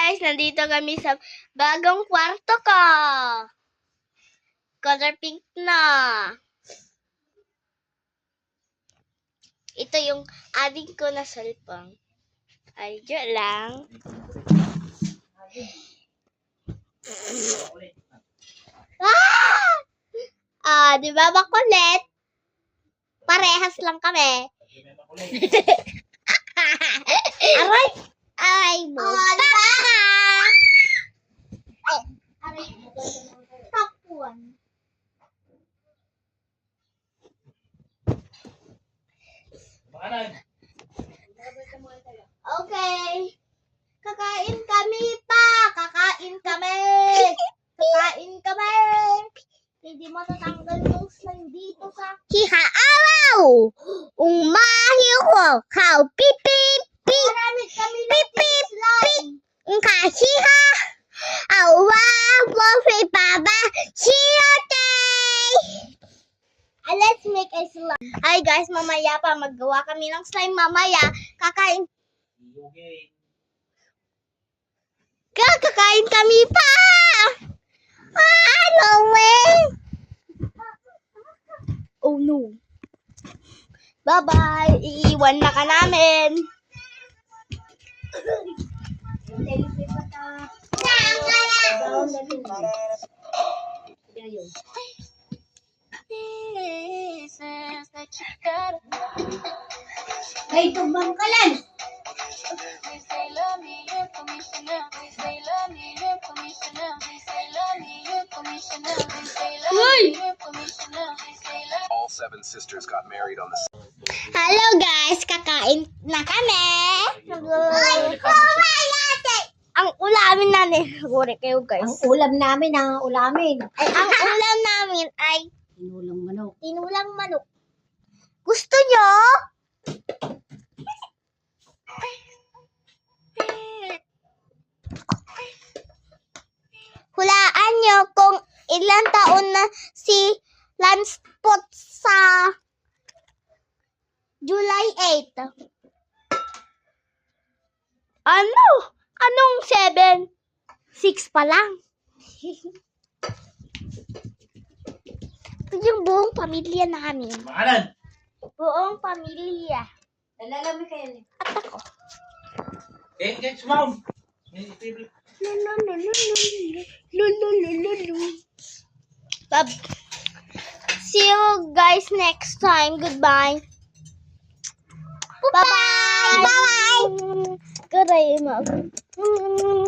guys, nandito kami sa bagong kwarto ko. Color pink na. Ito yung adding ko na cellphone. Ay, dyan lang. Di ba makulit? Parehas lang kami. Aray! Ay, mo. Aray, tapuan. Okay. Kakain kami pa. Kakain kami. Kakain kami. Hindi matatanggal yung slime dito sa... Hiha, araw! Umahiw ko. Kao, pip, pip, pip. Maramit kami pip, pip, pip. Hiha. Awa, wafi, baba. Shirotay! Let's make a slime. Hi guys, mamaya pa. Maggawa kami ng slime mamaya. Kakain. Kakain kami pa! No way! Oh no. Bye-bye. Iiwan na ka namin. Hey, tumbang ka lang! All 7 sisters got married on the Hello guys, kakain na kami. Ang ulamin namin, guri kayo guys. Ang ulam namin, ang ulamin. Ay, ang ulam namin ay Tinulang manok. tinulang manok. Gusto nyo? Hulaan nyo kung ilang taon na si Lance Pot sa July 8. Ano? Anong 7? 6 pa lang. Ito yung buong pamilya namin. Makanan! Buong pamilya. Nalalami kayo niya. At ako. Get mom! Bob. See you guys next time. Goodbye. Bye-bye. Bye-bye. Good day, Mom.